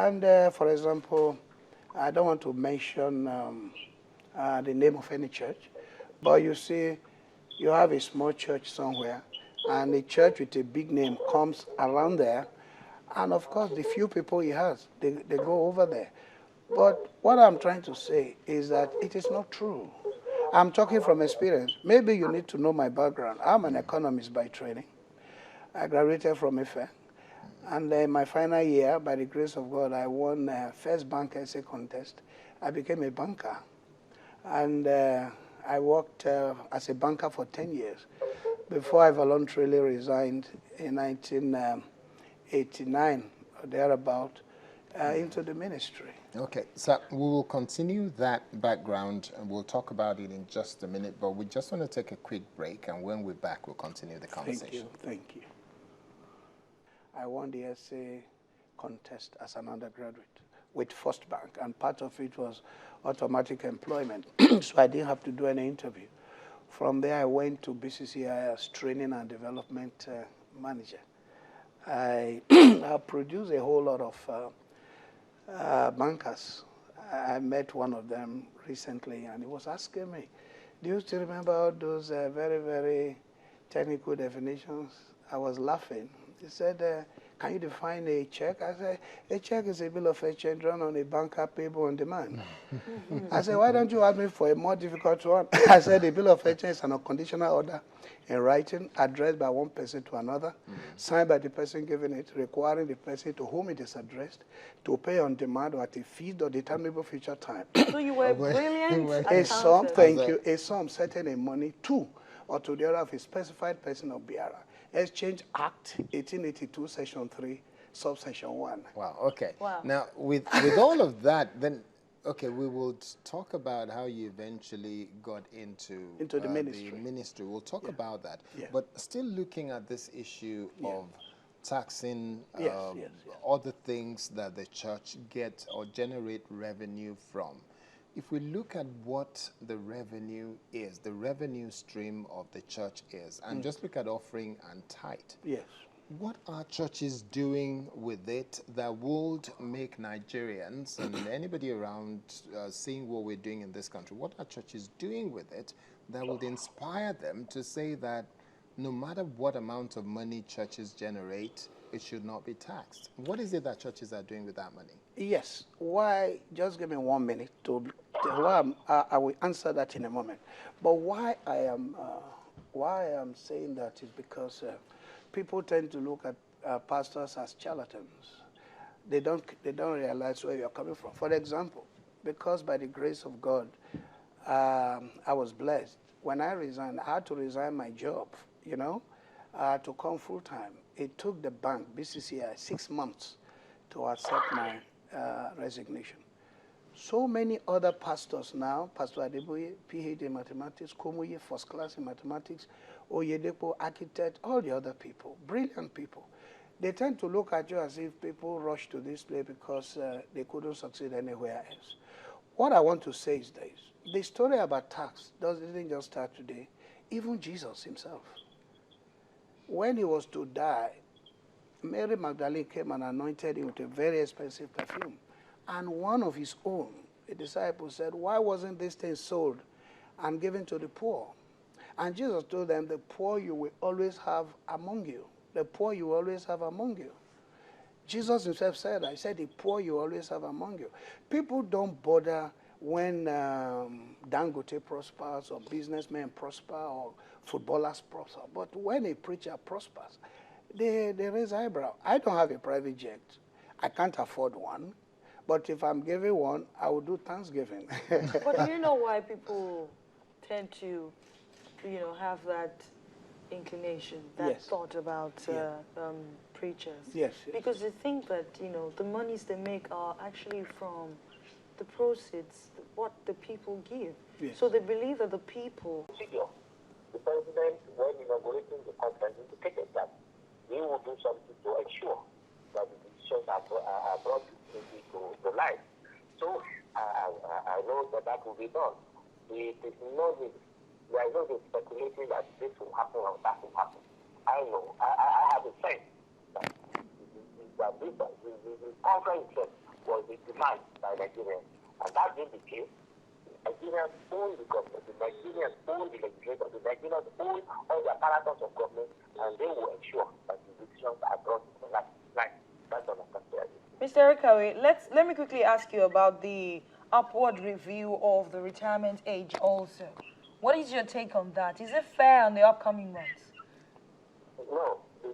And for example, I don't want to mention the name of any church, but you see, you have a small church somewhere, and a church with a big name comes around there, and of course, the few people he has, they go over there. But what I'm trying to say is that it is not true. I'm talking from experience. Maybe you need to know my background. I'm an economist by training. I graduated from IFE. And in my final year, by the grace of God, I won first bank essay contest. I became a banker. And I worked as a banker for 10 years before I voluntarily resigned in 1989 or thereabout into the ministry. Okay, so we will continue that background and we'll talk about it in just a minute, but we just want to take a quick break, and when we're back, we'll continue the conversation. Thank you. I won the essay contest as an undergraduate with First Bank, and part of it was automatic employment, so I didn't have to do any interview. From there, I went to BCCI as training and development manager. I produced a whole lot of bankers. I met one of them recently, and he was asking me, do you still remember all those very, very technical definitions? I was laughing. He said, can you define a check? I said, a check is a bill of exchange drawn on a banker payable on demand. I said, why don't you ask me for a more difficult one? I said, a bill of exchange is an unconditional order in writing, addressed by one person to another, signed by the person giving it, requiring the person to whom it is addressed to pay on demand or at a fixed or determinable future time. So you were brilliant. A sum, thank you, a sum setting in money to or to the other of a specified person or bearer. Exchange Act 1882, Section 3, Subsection 1. Wow, okay. Wow. Now, with all of that, then, okay, we will talk about how you eventually got into the ministry. We'll talk about that. Yeah. But still looking at this issue of taxing other things that the church gets or generate revenue from. If we look at what the revenue is, the revenue stream of the church is, and just look at offering and tithe, what are churches doing with it that would make Nigerians and anybody around seeing what we're doing in this country, what are churches doing with it that would inspire them to say that no matter what amount of money churches generate, it should not be taxed? What is it that churches are doing with that money? Yes. Why? Just give me 1 minute to. I will answer that in a moment. But why I am saying that is because people tend to look at pastors as charlatans. They don't realize where you're coming from. For example, because by the grace of God, I was blessed. When I resigned, I had to resign my job, to come full time. It took the bank, BCCI, 6 months to accept my resignation. So many other pastors now, Pastor Adeboye, PhD in mathematics, Komoye, first class in mathematics, Oyedepo, architect, all the other people, brilliant people. They tend to look at you as if people rush to this place because they couldn't succeed anywhere else. What I want to say is this. The story about tax didn't just start today. Even Jesus himself. When he was to die, Mary Magdalene came and anointed him with a very expensive perfume. And one of his own, a disciple, said, why wasn't this thing sold and given to the poor? And Jesus told them, the poor you will always have among you. The poor you will always have among you. Jesus himself said that. He said, the poor you always have among you. People don't bother when Dangote prospers or businessmen prosper or footballers prosper. But when a preacher prospers, they raise eyebrow. I don't have a private jet. I can't afford one. But if I'm giving one, I will do Thanksgiving. But do you know why people tend to, have that inclination, that thought about preachers? Yes. Because they think that, the monies they make are actually from the proceeds, what the people give. Yes. So they believe that the people... The president, when inaugurating the conference, indicated that he will do something to ensure that the decisions are brought into the light. So I know that will be done. There is no speculating that this will happen or that will happen. I know. I have a sense that the conference was the demand by Nigerians. And that being the case, Nigerians own the government, the Nigerians own the legislature, the Nigerians own all the apparatus of government, and they will ensure that the decisions are brought to light. That's all I can say. Mr. Arinkawe, let me quickly ask you about the upward review of the retirement age also. What is your take on that? Is it fair in the upcoming months? No, the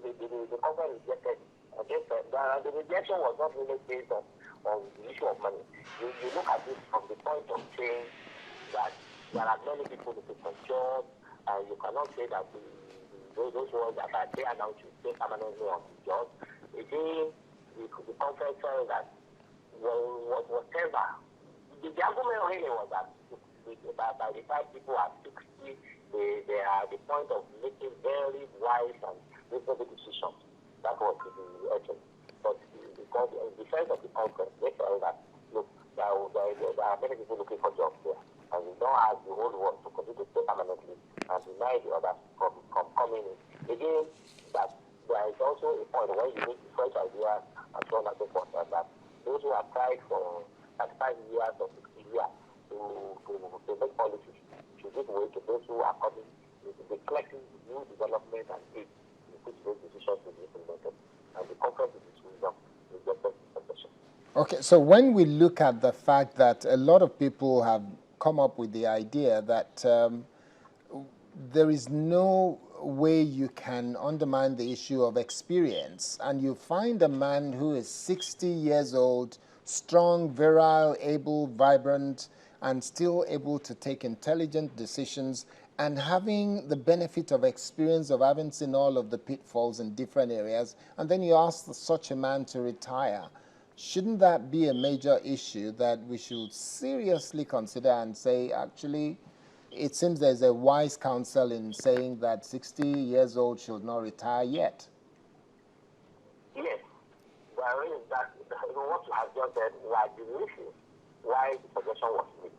company rejected. The rejection was not really based on the issue of money. You look at it from the point of saying that there are many people looking for jobs, and you cannot say that those ones that are there now should stay permanently on the job. Again, the conference said that whatever. The argument really was that by the time people are 60, they are at the point of making very wise and reasonable decisions. That was the essence. But because in defense of the conference, they felt that, look, there are many people looking for jobs there. And we don't ask the whole world to continue to stay permanently and deny the others from coming in. Again, that there is also a point where you need fresh ideas and so on and so forth. And that those who have tried for 35 years or 60 years to make policies should give way to those who are coming with the collective new development and aid in which those decisions will be implemented. And the conference of this wisdom is the best suggestion. Okay, so when we look at the fact that a lot of people have come up with the idea that there is no way you can undermine the issue of experience, and you find a man who is 60 years old, strong, virile, able, vibrant, and still able to take intelligent decisions, and having the benefit of experience of having seen all of the pitfalls in different areas, and then you ask such a man to retire. Shouldn't that be a major issue that we should seriously consider and say, actually, it seems there's a wise counsel in saying that 60 years old should not retire yet? Yes. Well, that what you have just said was the reason why the suggestion was made.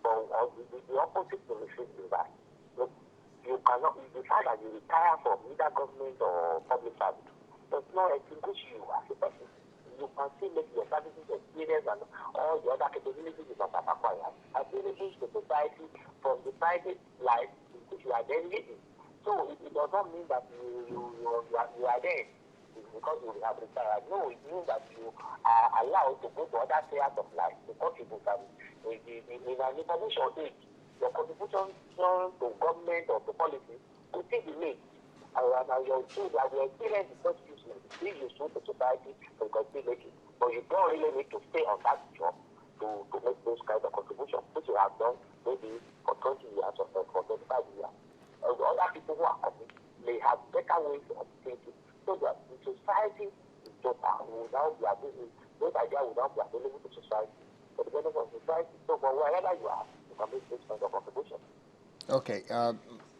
But the opposite to the reason is that you cannot decide that you retire from either government or public service. Does not extinguish you as a person. You can still make your services experience and all the other capabilities you must have acquired available to society from the private life in which you are then living. So it does not mean that you are there because you have retired. No, it means that you are allowed to go to other spheres of life to contribute. And in an information age, your contribution to government or to policy will still be made. And your experience is not useful. It's still useful to society, so you can still make it. But you don't really need to stay on that job to make those kinds of contributions, which you have done maybe for 20 years or for 25 years. And the other people who are coming may have better ways of thinking, so that the society will now be available, those ideas will now be available to society, for the benefit of society. So, but wherever you are, you can make this kind of contribution. Okay,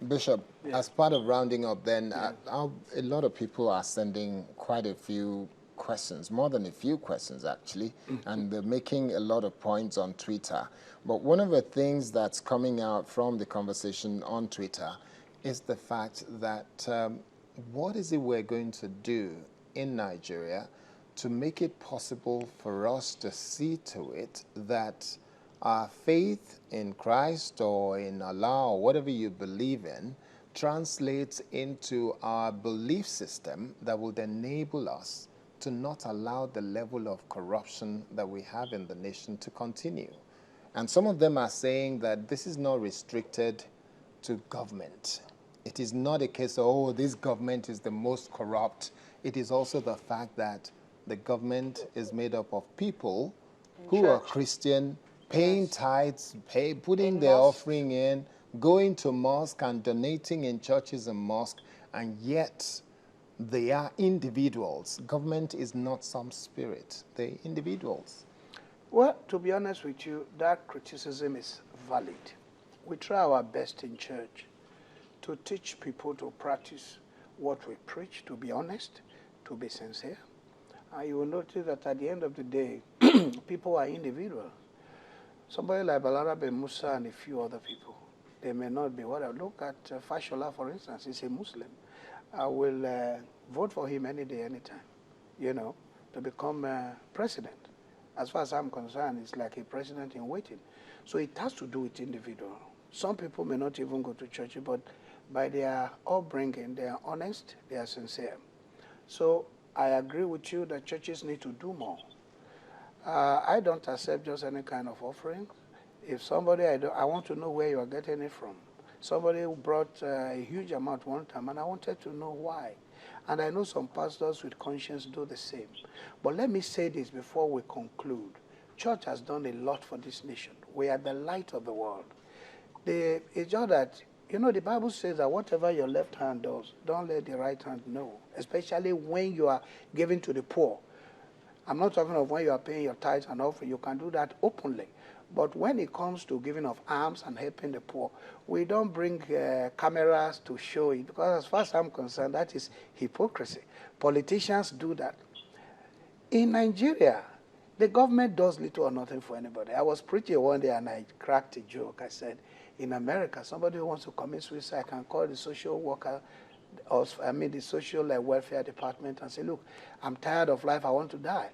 Bishop, as part of rounding up then, a lot of people are sending quite a few questions, more than a few questions actually, and they're making a lot of points on Twitter. But one of the things that's coming out from the conversation on Twitter is the fact that what is it we're going to do in Nigeria to make it possible for us to see to it that our faith in Christ or in Allah or whatever you believe in translates into our belief system that would enable us to not allow the level of corruption that we have in the nation to continue. And some of them are saying that this is not restricted to government. It is not a case of, oh, this government is the most corrupt. It is also the fact that the government is made up of people who are Christian, paying tithes, putting their offering in, going to mosque and donating in churches and mosques, and yet they are individuals. Government is not some spirit. They're individuals. Well, to be honest with you, that criticism is valid. We try our best in church to teach people to practice what we preach, to be honest, to be sincere. And you will notice that at the end of the day, people are individual. Somebody like Balarabe Musa and a few other people, they may not be what I look at. Fashola, for instance, he's a Muslim. I will vote for him any day, anytime, to become president. as far as I'm concerned, it's like a president in waiting. So it has to do with individual. Some people may not even go to church, but by their upbringing, they are honest, they are sincere. So I agree with you that churches need to do more. I don't accept just any kind of offering. If somebody, I want to know where you are getting it from. Somebody who brought a huge amount one time, and I wanted to know why. And I know some pastors with conscience do the same. But let me say this before we conclude. Church has done a lot for this nation. We are the light of the world. It's just that, you know, the Bible says that whatever your left hand does, don't let the right hand know, especially when you are giving to the poor. I'm not talking of when you are paying your tithes and offering. You can do that openly. But when it comes to giving of alms and helping the poor, we don't bring cameras to show it, because as far as I'm concerned, that is hypocrisy. Politicians do that. In Nigeria, the government does little or nothing for anybody. I was preaching one day and I cracked a joke. I said, in America, somebody who wants to commit suicide can call the social worker, the social welfare department and say, look, I'm tired of life, I want to die.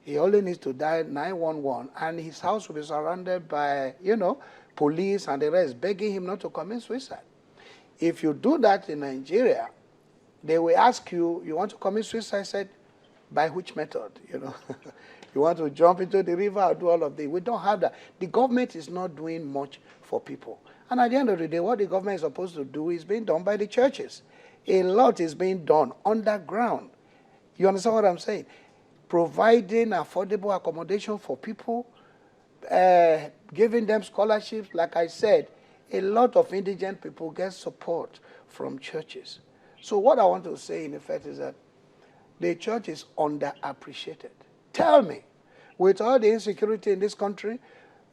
He only needs to dial 911, and his house will be surrounded by, you know, police and the rest, begging him not to commit suicide. If you do that in Nigeria, they will ask you, you want to commit suicide? I said, by which method, you know? You want to jump into the river or do all of this? We don't have that. The government is not doing much for people. And at the end of the day, what the government is supposed to do is being done by the churches. A lot is being done underground. You understand what I'm saying? Providing affordable accommodation for people, giving them scholarships. Like I said, a lot of indigent people get support from churches. So what I want to say in effect is that the church is underappreciated. Tell me, with all the insecurity in this country,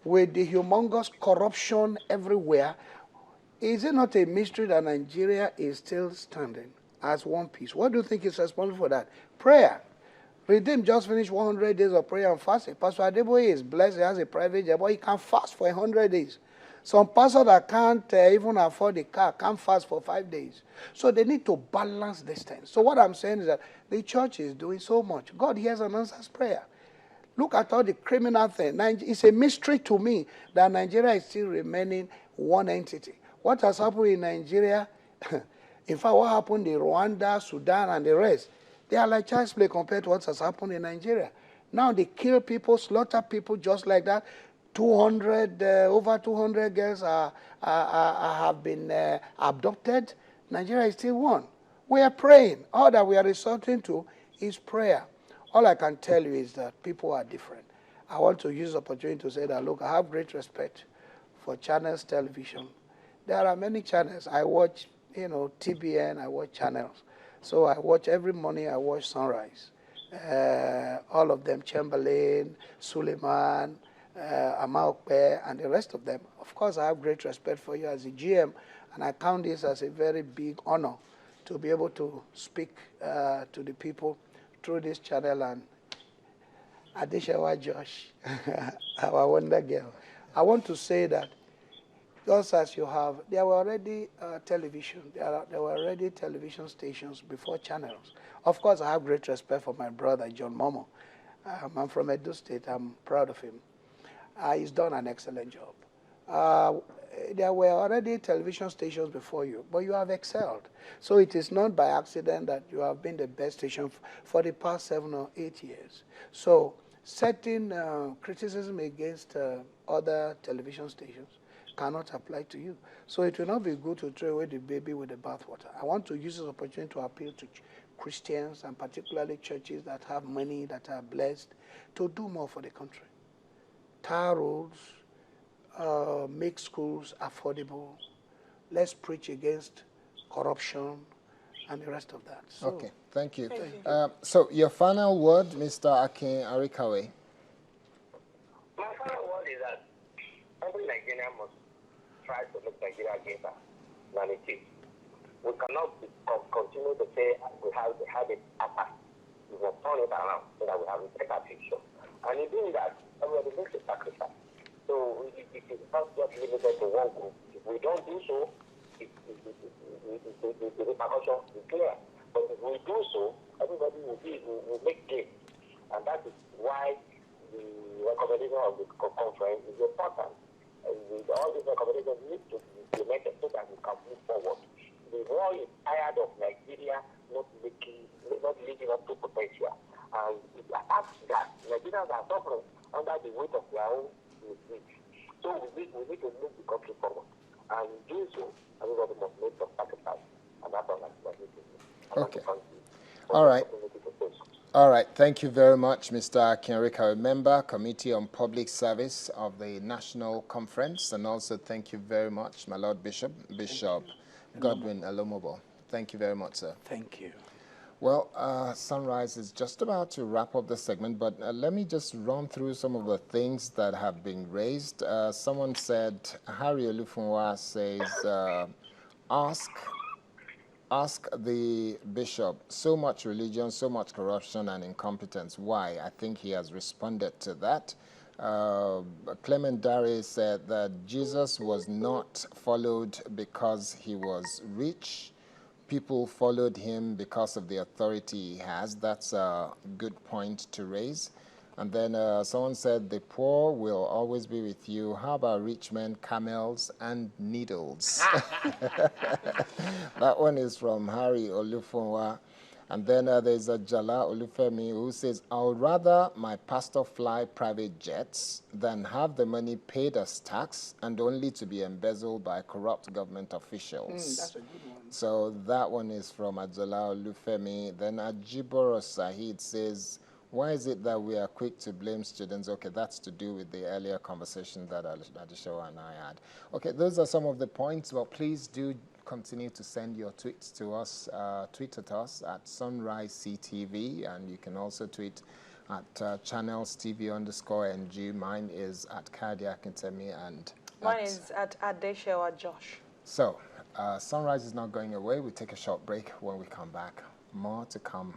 with the humongous corruption everywhere, is it not a mystery that Nigeria is still standing as one piece? What do you think is responsible for that? Prayer. Redeem just finished 100 days of prayer and fasting. Pastor Adeboye is blessed. He has a private job, but he can fast for 100 days. Some pastors that can't even afford a car can't fast for 5 days. So they need to balance this thing. So what I'm saying is that the church is doing so much. God hears and answers prayer. Look at all the criminal thing. It's a mystery to me that Nigeria is still remaining one entity. What has happened in Nigeria, in fact, what happened in Rwanda, Sudan, and the rest, they are like child's play compared to what has happened in Nigeria. Now they kill people, slaughter people just like that. Over 200 girls have been abducted. Nigeria is still one. We are praying. All that we are resorting to is prayer. All I can tell you is that people are different. I want to use the opportunity to say that, look, I have great respect for channels television. There are many channels. I watch, TBN, I watch channels. So I watch every morning, I watch Sunrise. All of them, Chamberlain, Suleiman, Amaokpe, and the rest of them. Of course, I have great respect for you as a GM, and I count this as a very big honor to be able to speak to the people through this channel. And Adeshawa Josh, our wonder girl. I want to say that just as you have, there were already television. There were already television stations before channels. Of course, I have great respect for my brother, John Momo. I'm from Edo State. I'm proud of him. He's done an excellent job. There were already television stations before you, but you have excelled. So it is not by accident that you have been the best station for the past 7 or 8 years. So setting criticism against other television stations cannot apply to you. So it will not be good to throw away the baby with the bathwater. I want to use this opportunity to appeal to Christians and particularly churches that have money, that are blessed, to do more for the country. Tar roads, make schools affordable. Let's preach against corruption and the rest of that. So, okay, thank you. So your final word, Mr. Akin Arinkawe. My final word is that every Nigerian must try to make Nigeria greater than it is. We cannot continue to say we have it apart. We must turn it around so that we have a better future. And in doing that, everybody makes a sacrifice. So it is not just limited to one group. If we don't do so, the repercussion is clear. But if we do so, everybody will make gain. And that is why the recommendation of the conference is important. All these recommendations need to be implemented so that we can move forward. The world is tired of Nigeria not living up to potential. And it attacks that. Nigerians are suffering under the weight of their own misdeeds. So we need to move the country forward. And doing so, everybody must make some sacrifice. And that's all I need to do. Okay. All right. All right. Thank you very much, Mr. Akin Arinkawe, member, Committee on Public Service of the National Conference. And also thank you very much, my Lord Bishop Godwin Alomobo. Thank you very much, sir. Thank you. Well, Sunrise is just about to wrap up the segment, but let me just run through some of the things that have been raised. Someone said, Harry Olufunwa says, ask the bishop, so much religion, so much corruption and incompetence. Why? I think he has responded to that. Clement Dare said that Jesus was not followed because he was rich. People followed him because of the authority he has. That's a good point to raise. And then someone said, the poor will always be with you. How about rich men, camels, and needles? That one is from Harry Olufunwa. And then there's a Jala Olufemi who says, I would rather my pastor fly private jets than have the money paid as tax and only to be embezzled by corrupt government officials. That's a good one. So that one is from Ajala Olufemi. Then Ajiboro Sahid says, why is it that we are quick to blame students? Okay, that's to do with the earlier conversation that Adishawa and I had. Okay, those are some of the points, but please do continue to send your tweets to us. Tweet at us at Sunrise CTV, and you can also tweet at channels TV_NG. Mine is at Cardiac Intemi, and mine is at Adeshewa Josh. So, Sunrise is not going away. We take a short break. When we come back, more to come.